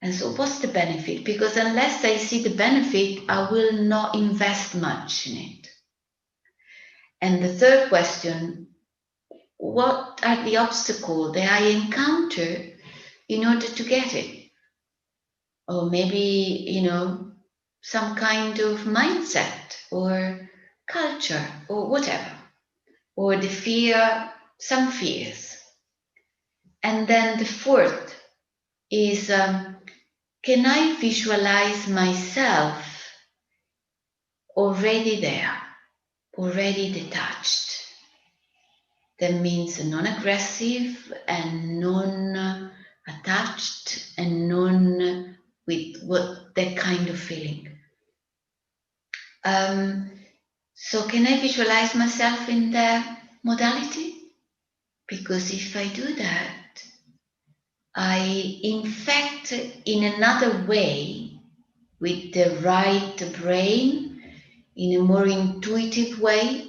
And so what's the benefit? Because unless I see the benefit, I will not invest much in it. And the third question, what are the obstacles that I encounter in order to get it? Or maybe, some kind of mindset or culture or whatever. Or the fear, some fears. And then the fourth is, can I visualize myself already there, already detached? That means non-aggressive and non-attached and non with that kind of feeling. So can I visualize myself in that modality? Because if I do that, I infect in another way with the right brain, in a more intuitive way,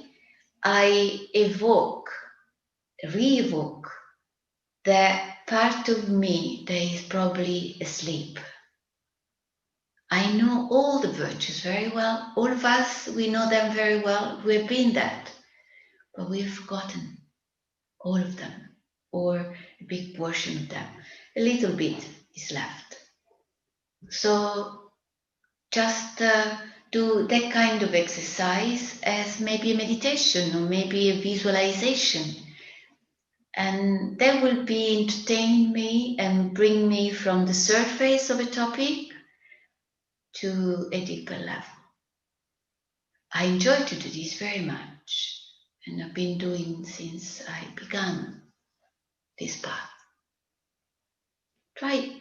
I re-evoke that part of me that is probably asleep. I know all the virtues very well. All of us, we know them very well. We've been that. But we've forgotten all of them, or a big portion of them. A little bit is left. So just do that kind of exercise as maybe a meditation or maybe a visualization. And that will be entertain me and bring me from the surface of a topic to a deeper level. I enjoy to do this very much, and I've been doing since I began this path. Try it.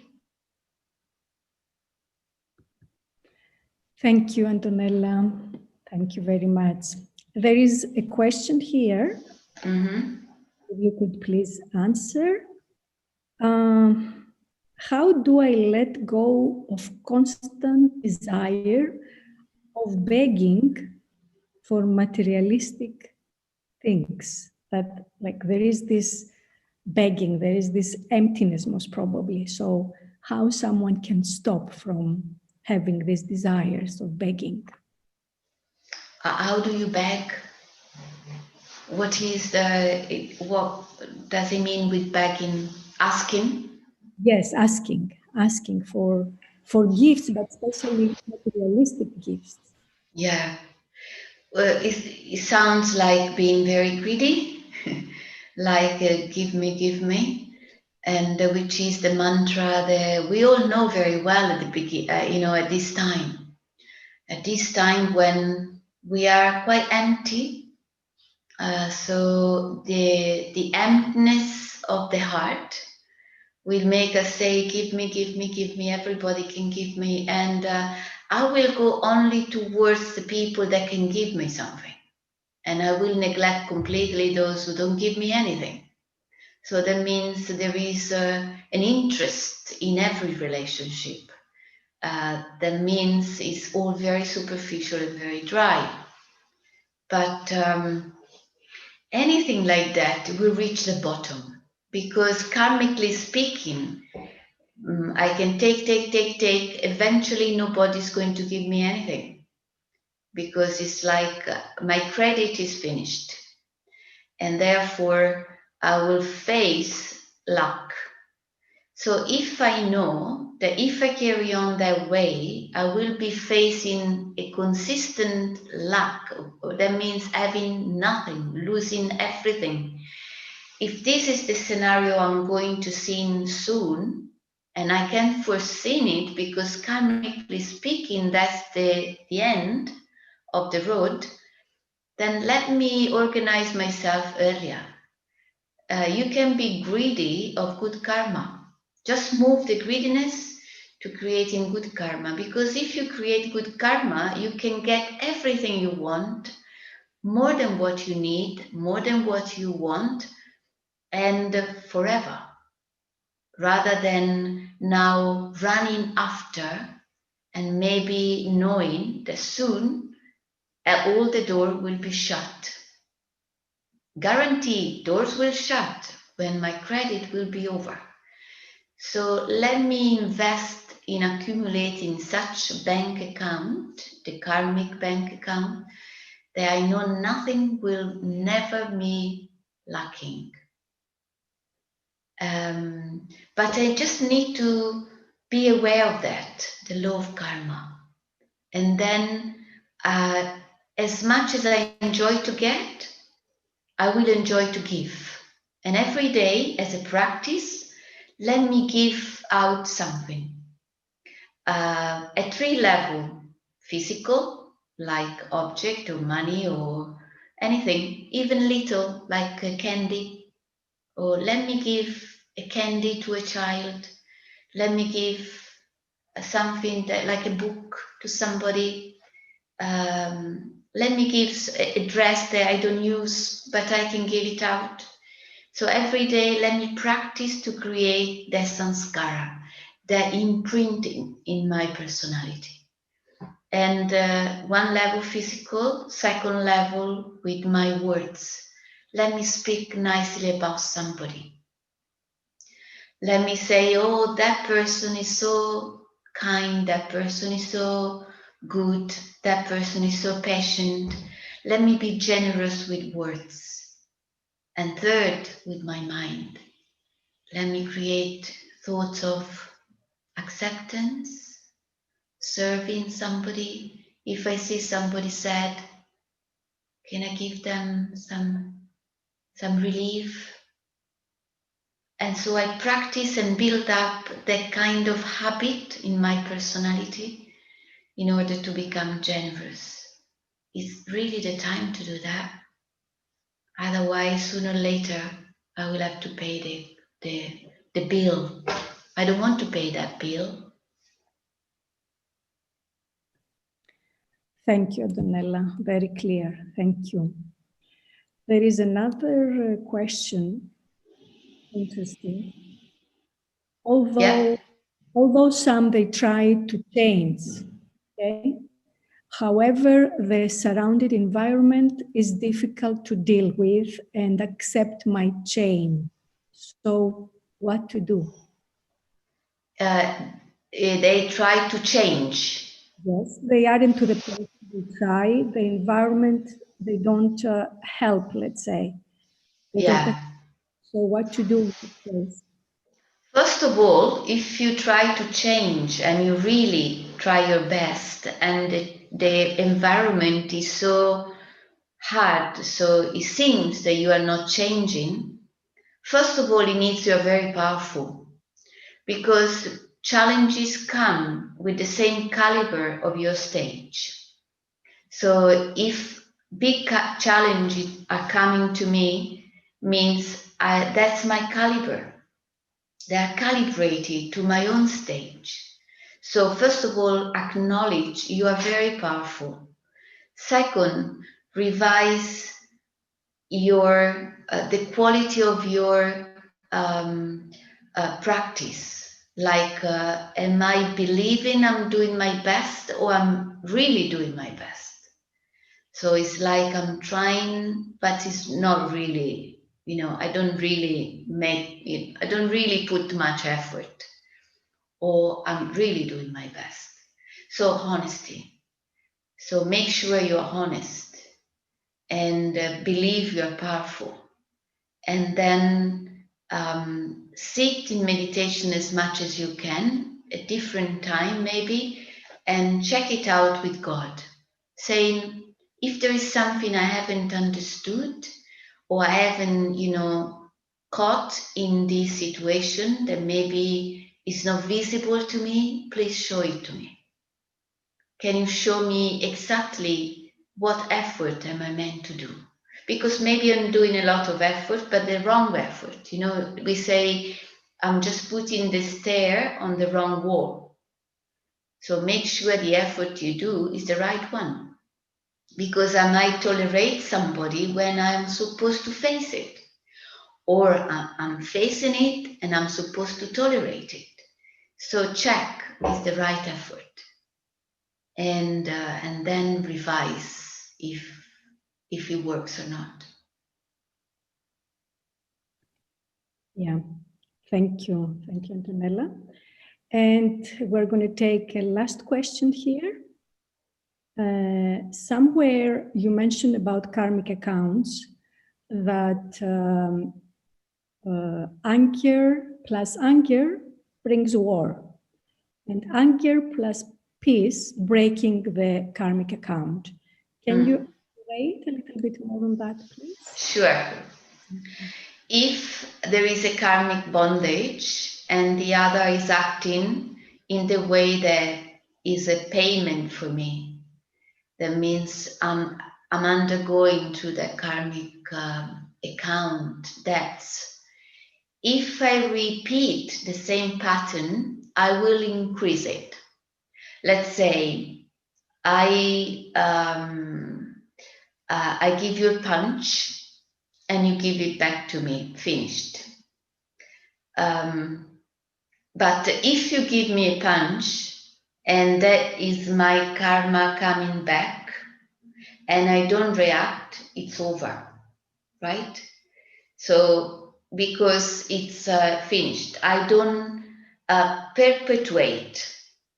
Thank you, Antonella. Thank you very much. There is a question here. If you could please answer. How do I let go of constant desire of begging for materialistic things? That, like, there is this begging, there is this emptiness most probably. So how someone can stop from having these desires of begging? How do you beg? What does it mean with begging? Asking? Yes, asking for gifts, but especially materialistic gifts. Yeah. It sounds like being very greedy, like give me, and which is the mantra that we all know very well at the beginning. At this time when we are quite empty. So the emptiness of the heart will make us say, give me, everybody can give me. And I will go only towards the people that can give me something. And I will neglect completely those who don't give me anything. So that means there is an interest in every relationship. That means it's all very superficial and very dry. But anything like that will reach the bottom, because karmically speaking, I can take. Eventually, nobody's going to give me anything, because it's like my credit is finished. And therefore, I will face luck. So if I know that if I carry on that way, I will be facing a consistent lack. That means having nothing, losing everything. If this is the scenario I'm going to see soon, and I can foresee it because karmically speaking, that's the end of the road, then let me organize myself earlier. You can be greedy of good karma. Just move the greediness to creating good karma, because if you create good karma, you can get everything you want, more than what you need, more than what you want, and forever, rather than now running after and maybe knowing that soon all the door will be shut. Guaranteed, doors will shut when my credit will be over. So let me invest in accumulating such a bank account, the karmic bank account, that I know nothing will never be lacking. But I just need to be aware of that, the law of karma. And then as much as I enjoy to get, I will enjoy to give. And every day as a practice, let me give out something. At 3 levels, physical, like object or money or anything, even little, like a candy. Or let me give a candy to a child. Let me give something that, like a book, to somebody. Let me give a dress that I don't use, but I can give it out. So every day, let me practice to create that sanskara, that imprinting in my personality. And 1 level physical, 2nd level with my words. Let me speak nicely about somebody. Let me say, oh, that person is so kind, that person is so good, that person is so patient. Let me be generous with words. And third, with my mind. Let me create thoughts of acceptance, serving somebody. If I see somebody sad, can I give them some relief? And so I practice and build up that kind of habit in my personality in order to become generous. It's really the time to do that. Otherwise, sooner or later, I will have to pay the bill. I don't want to pay that bill. Thank you, Antonella. Very clear. Thank you. There is another question. Interesting. Although some they try to change, okay? However, the surrounded environment is difficult to deal with and accept my change. So, what to do? They try to change. Yes, they are into the place they try, the environment, they don't help, let's say. They don't. So, what to do with this? First of all, if you try to change and you really try your best and the environment is so hard, so it seems that you are not changing, first of all, it means you are very powerful because challenges come with the same caliber of your stage. So if big challenges are coming to me, means that's my caliber. They are calibrated to my own stage. So first of all, acknowledge you are very powerful. Second, revise your the quality of your practice. Like, am I believing I'm doing my best or I'm really doing my best? So it's like I'm trying, but it's not really, I don't really make it, I don't really put much effort, or I'm really doing my best. So honesty. So make sure you're honest and believe you're powerful. And then sit in meditation as much as you can, a different time maybe, and check it out with God, saying, if there is something I haven't understood or I haven't, caught in this situation that maybe is not visible to me, please show it to me. Can you show me exactly what effort am I meant to do? Because maybe I'm doing a lot of effort, but the wrong effort. We say, I'm just putting the stair on the wrong wall. So make sure the effort you do is the right one. Because I might tolerate somebody when I'm supposed to face it. Or I'm facing it and I'm supposed to tolerate it. So check is the right effort. And then revise if it works or not. Yeah, thank you, Antonella. And we're going to take a last question here. Somewhere you mentioned about karmic accounts that anger plus anger brings war, and anger plus peace breaking the karmic account. Can you elaborate a little bit more on that, please? Sure. If there is a karmic bondage and the other is acting in the way that is a payment for me, that means I'm undergoing to the karmic account debts. If I repeat the same pattern, I will increase it. Let's say I give you a punch and you give it back to me, finished. But if you give me a punch and that is my karma coming back and I don't react, it's over, right? So because it's finished. I don't perpetuate.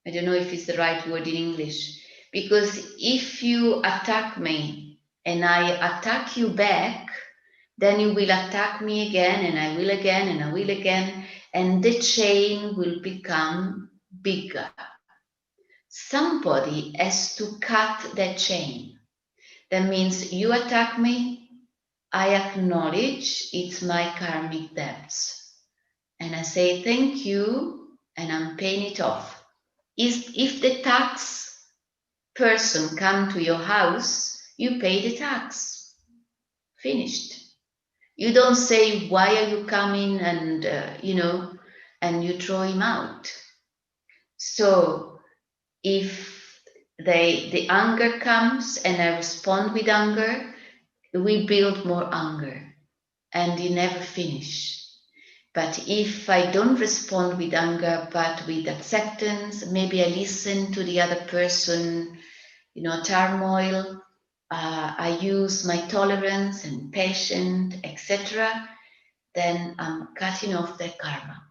I don't know if it's the right word in English. Because if you attack me and I attack you back, then you will attack me again, and I will again, and I will again, and the chain will become bigger. Somebody has to cut that chain. That means you attack me, I acknowledge it's my karmic debts. And I say thank you, and I'm paying it off. If the tax person come to your house, you pay the tax. Finished. You don't say, why are you coming, and and you throw him out. So if the anger comes and I respond with anger, we build more anger and you never finish. But if I don't respond with anger, but with acceptance, maybe I listen to the other person, turmoil, I use my tolerance and patience, etc., then I'm cutting off their karma.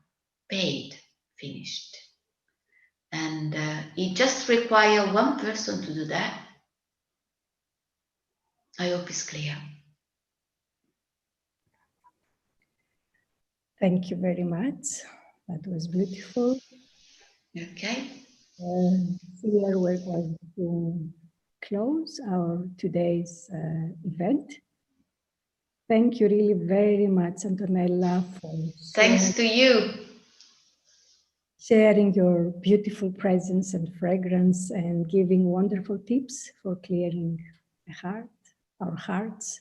Paid, finished. And it just requires one person to do that. I hope it's clear. Thank you very much. That was beautiful. Okay. Here we're going to close our today's event. Thank you really very much, Antonella, for Thanks to you. Sharing your beautiful presence and fragrance and giving wonderful tips for clearing the heart, our hearts,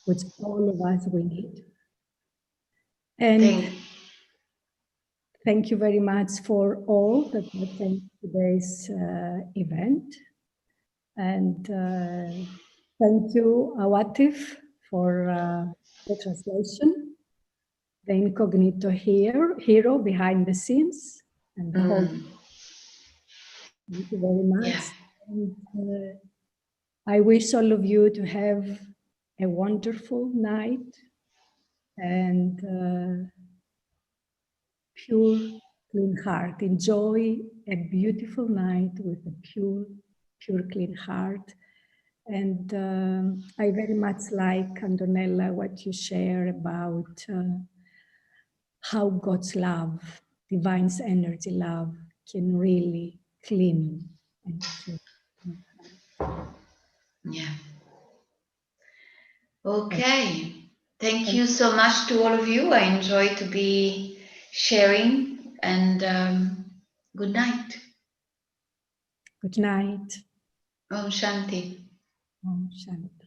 which all of us we need. And thank you very much for all that attended today's event. And thank you, Awatif, for the translation, the incognito hero behind the scenes, and the whole. Thank you very much. Yeah. And I wish all of you to have a wonderful night and pure, clean heart. Enjoy a beautiful night with a pure, clean heart. And I very much like, Antonella, what you share about how God's love, divine's energy love, can really clean and clean. Yeah. Okay. Thank you so much to all of you. I enjoy to be sharing, and good night. Good night. Om Shanti. Om Shanti.